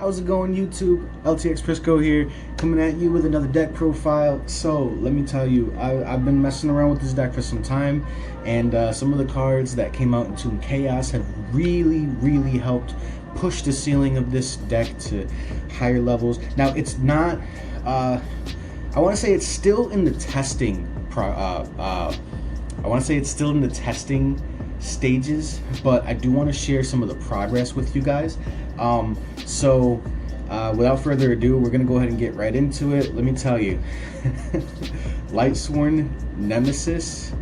How's it going, YouTube? LtxPrisco here, coming at you with another deck profile. So let me tell you, I've been messing around with this deck for some time, and some of the cards that came out in Toon Chaos have really helped push the ceiling of this deck to higher levels. Now it's not, I want to say it's still in the testing stages, but I do want to share some of the progress with you guys. Without further ado, we're gonna go ahead and get right into it. Let me tell you, LtxSworn Nemesis,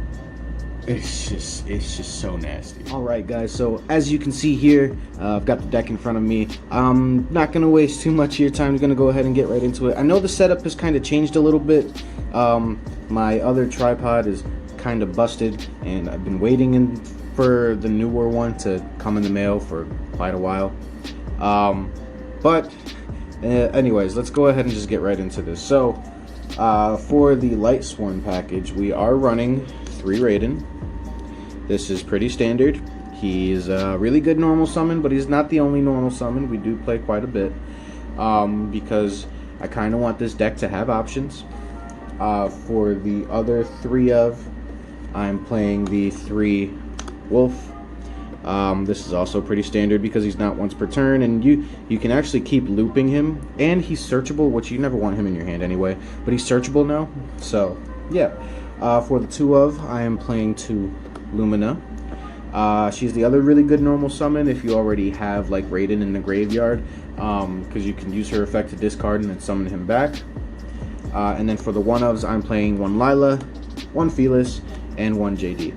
it's just so nasty. All right, guys, so as you can see here, I've got the deck in front of me. I'm not gonna waste too much of your time. I'm gonna go ahead and get right into it. I know the setup has kind of changed a little bit. My other tripod is kind of busted, and I've been waiting for the newer one to come in the mail for quite a while. Anyways, let's go ahead and just get right into this. So for the LtxSworn package, we are running 3 Raiden. This is pretty standard. He's a really good normal summon, but he's not the only normal summon. We do play quite a bit because I kind of want this deck to have options. For the other 3 I'm playing the 3 Wolf. This is also pretty standard because he's not once per turn, and you can actually keep looping him, and he's searchable, which you never want him in your hand anyway, but he's searchable now. So yeah, for the 2 I am playing 2 Lumina. She's the other really good normal summon if you already have like Raiden in the graveyard, because you can use her effect to discard and then summon him back. And then for the 1 I'm playing 1 Lila, 1 Felis, and 1 JD.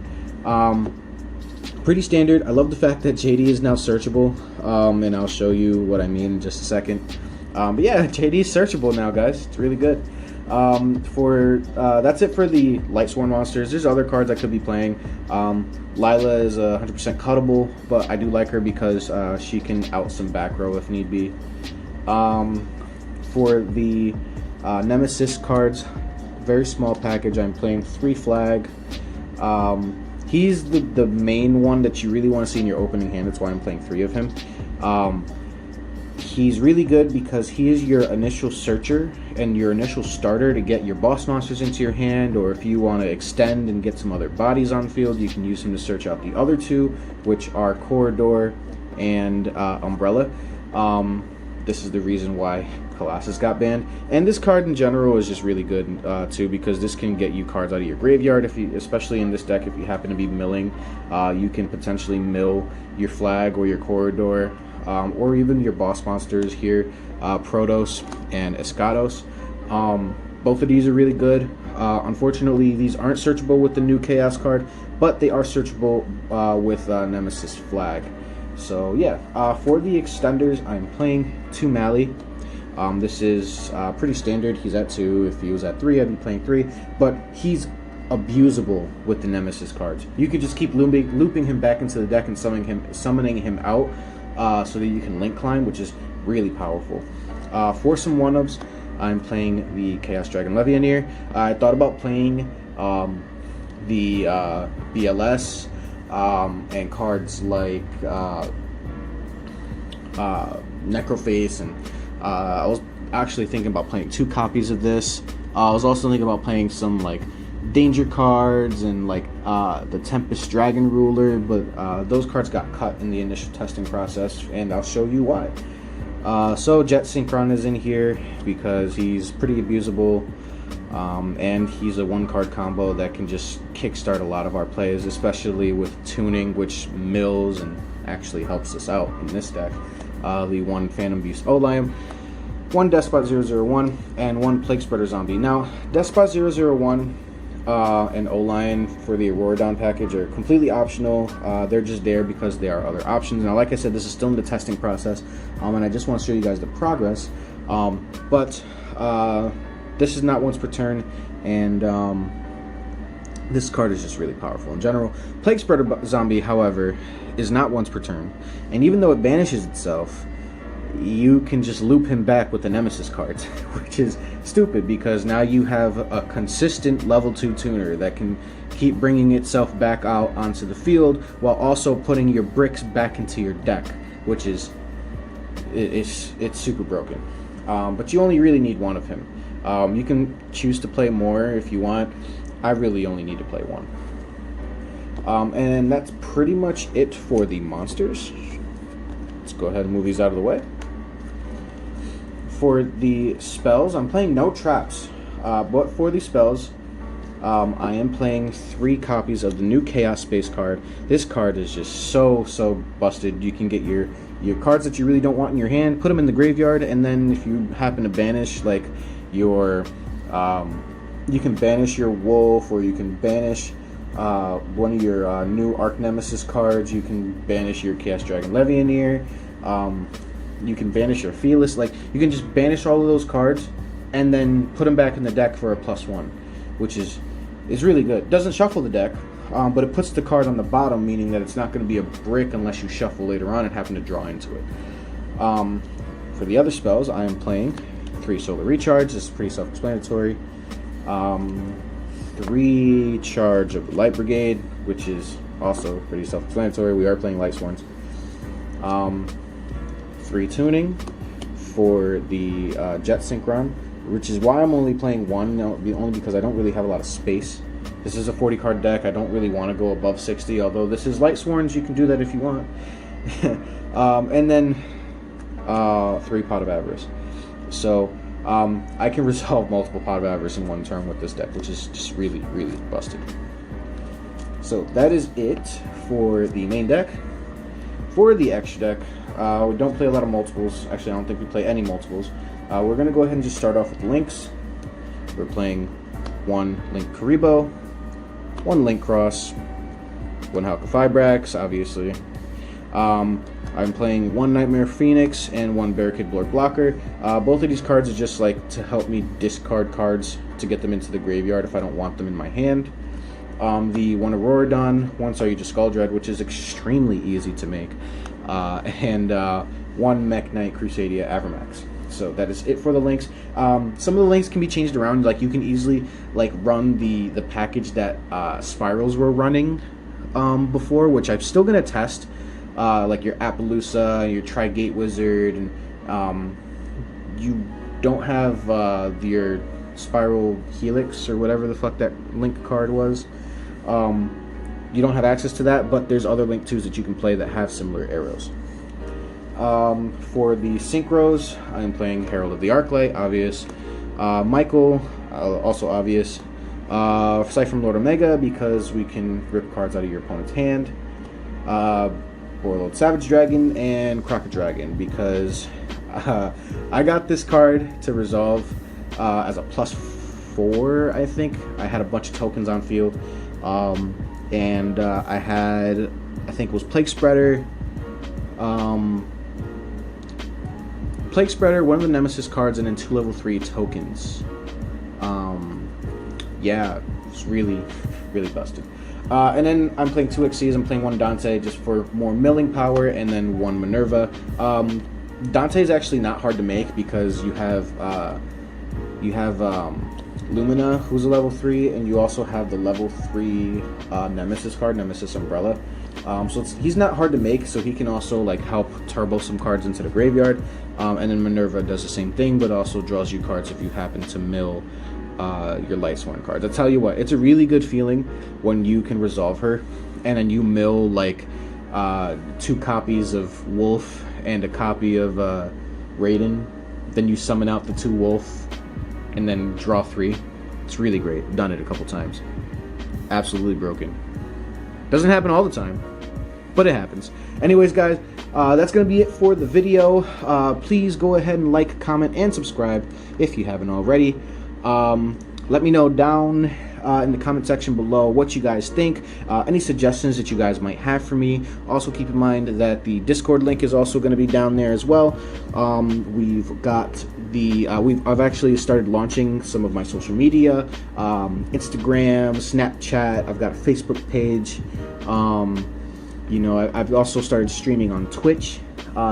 Pretty standard. I love the fact that JD is now searchable, and I'll show you what I mean in just a second. But yeah, JD is searchable now, guys. It's really good. That's it for the LtxSworn monsters. There's other cards I could be playing. Lila is 100% cuttable, but I do like her because she can out some back row if need be. For the Nemesis cards, very small package. I'm playing 3 Flag. He's the main one that you really want to see in your opening hand. That's why I'm playing 3 of him. He's really good because he is your initial searcher and your initial starter to get your boss monsters into your hand, or if you want to extend and get some other bodies on field, you can use him to search out the other 2, which are Corridor and Umbrella. This is the reason why Colossus got banned, and this card in general is just really good too, because this can get you cards out of your graveyard. Especially in this deck, if you happen to be milling, you can potentially mill your Flag or your Corridor, or even your boss monsters here, Protos and Escados. Both of these are really good. Unfortunately, these aren't searchable with the new Chaos card, but they are searchable with Nemesis Flag. So yeah, for the extenders, I'm playing 2 Mali. This is pretty standard. He's at 2. If he was at 3, I'd be playing 3. But he's abusable with the Nemesis cards. You could just keep looping him back into the deck and summoning him out, so that you can link climb, which is really powerful. For some 1-ups, I'm playing the Chaos Dragon Levianeer. I thought about playing the BLS and cards like Necroface, and I was actually thinking about playing 2 copies of this. I was also thinking about playing some like danger cards and like the Tempest Dragon Ruler, but those cards got cut in the initial testing process, and I'll show you why. So Jet Synchron is in here because he's pretty abusable, and he's a 1-card combo that can just kickstart a lot of our plays, especially with tuning, which mills and actually helps us out in this deck. The 1 Phantom Beast Oliam, 1 Despot 001, and 1 Plague Spreader Zombie. Now, Despot 001 and Olion for the Auroradon package are completely optional. They're just there because there are other options. Now, like I said, this is still in the testing process, and I just want to show you guys the progress. This is not once per turn, and this card is just really powerful in general. Plague Spreader Zombie, however, is not once per turn, and even though it banishes itself, you can just loop him back with the Nemesis cards, which is stupid because now you have a consistent level 2 tuner that can keep bringing itself back out onto the field while also putting your bricks back into your deck, which is it's super broken. But you only really need one of him. You can choose to play more if you want. I really only need to play one. And that's pretty much it for the monsters. Let's go ahead and move these out of the way. For the spells, I'm playing no traps. But for the spells, I am playing 3 copies of the new Chaos Space card. This card is just so busted. You can get your cards that you really don't want in your hand, put them in the graveyard, and then if you happen to banish like your you can banish your wolf, or you can banish one of your new Arch Nemesis cards. You can banish your Chaos Dragon Levianeer. You can banish your Fearless. Like, you can just banish all of those cards and then put them back in the deck for a +1, which is really good. Doesn't shuffle the deck, but it puts the card on the bottom, meaning that it's not going to be a brick unless you shuffle later on and happen to draw into it. For the other spells, I am playing 3 Solar Recharge. This is pretty self-explanatory. 3 Charge of the Light Brigade, which is also pretty self-explanatory. We are playing LtxPrisco. 3 Tuning for the Jet Synchron, which is why I'm only playing 1, only because I don't really have a lot of space. This is a 40 card deck. I don't really want to go above 60, although this is LtxSworns. You can do that if you want. And then 3 Pot of Avarice. So I can resolve multiple Pot of Avarice in one turn with this deck, which is just really busted. So that is it for the main deck. For the extra deck, we don't play a lot of multiples. Actually, I don't think we play any multiples. We're going to go ahead and just start off with links. We're playing 1 Link Karibo, 1 Link Cross, 1 Halka Fibrax, obviously. I'm playing 1 Nightmare Phoenix and 1 Barricade Blocker. Both of these cards are just like to help me discard cards to get them into the graveyard if I don't want them in my hand. The 1 Auroradon, 1 Saryuja Skuldred, which is extremely easy to make, and 1 Mech Knight Crusadia Avramax. So that is it for the links. Some of the links can be changed around. Like, you can easily like run the package that Spirals were running before, which I'm still gonna test. Like your Appaloosa, your Tri-Gate Wizard, and you don't have your Spiral Helix or whatever the fuck that Link card was. You don't have access to that, but there's other Link 2s that you can play that have similar arrows. For the Synchros, I'm playing Herald of the Arclight, obvious. Michael, also obvious. Siphon Lord Omega, because we can rip cards out of your opponent's hand. Warlord Savage Dragon, and Crockett Dragon, because I got this card to resolve as a +4, I think. I had a bunch of tokens on field, and I had, I think it was Plague Spreader, one of the Nemesis cards, and then 2 level 3 tokens. Yeah, it's really busted. And then I'm playing 2 Xyz. I'm playing 1 Dante just for more milling power, and then 1 Minerva. Dante is actually not hard to make because you have Lumina, who's a level 3, and you also have the level 3 Nemesis card, Nemesis Umbrella. So he's not hard to make, so he can also like help turbo some cards into the graveyard. And then Minerva does the same thing, but also draws you cards if you happen to mill your LtxSworn cards. I'll tell you what, it's a really good feeling when you can resolve her, and then you mill like 2 copies of Wolf and a copy of Raiden. Then you summon out the 2 Wolf, and then draw 3. It's really great. I've done it a couple times. Absolutely broken. Doesn't happen all the time, but it happens. Anyways, guys, that's going to be it for the video. Please go ahead and like, comment, and subscribe if you haven't already. Let me know down in the comment section below what you guys think, any suggestions that you guys might have for me. Also keep in mind that the Discord link is also going to be down there as well. We've got the I've actually started launching some of my social media, Instagram, Snapchat. I've got a Facebook page. You know, I've also started streaming on Twitch.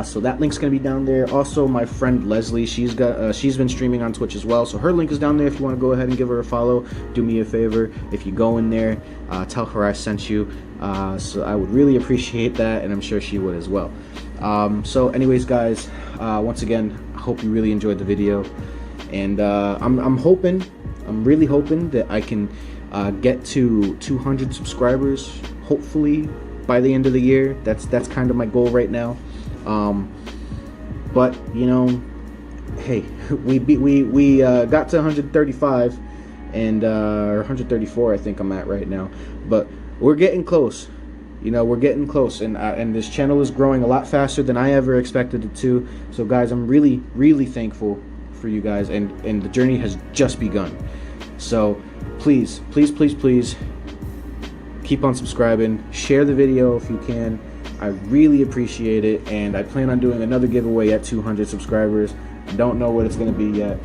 So that link's gonna be down there. Also, my friend Leslie, she's been streaming on Twitch as well, so her link is down there if you want to go ahead and give her a follow. Do me a favor, if you go in there, tell her I sent you. So I would really appreciate that, and I'm sure she would as well. So anyways, guys, Once again, I hope you really enjoyed the video, and I'm really hoping that I can get to 200 subscribers, hopefully by the end of the year. That's kind of my goal right now. But you know, hey, we got to 135, and or 134 I think I'm at right now, but we're getting close. You know, we're getting close, and this channel is growing a lot faster than I ever expected it to. So guys, I'm really thankful for you guys, and the journey has just begun. So please keep on subscribing, share the video if you can. I really appreciate it, and I plan on doing another giveaway at 200 subscribers. Don't know what it's going to be yet.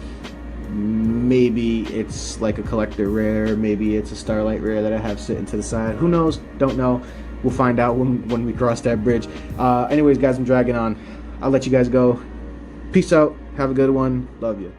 Maybe it's like a collector rare, maybe it's a Starlight rare that I have sitting to the side. Who knows? Don't know. We'll find out when we cross that bridge. Anyways, guys, I'm dragging on. I'll let you guys go. Peace out. Have a good one. Love you.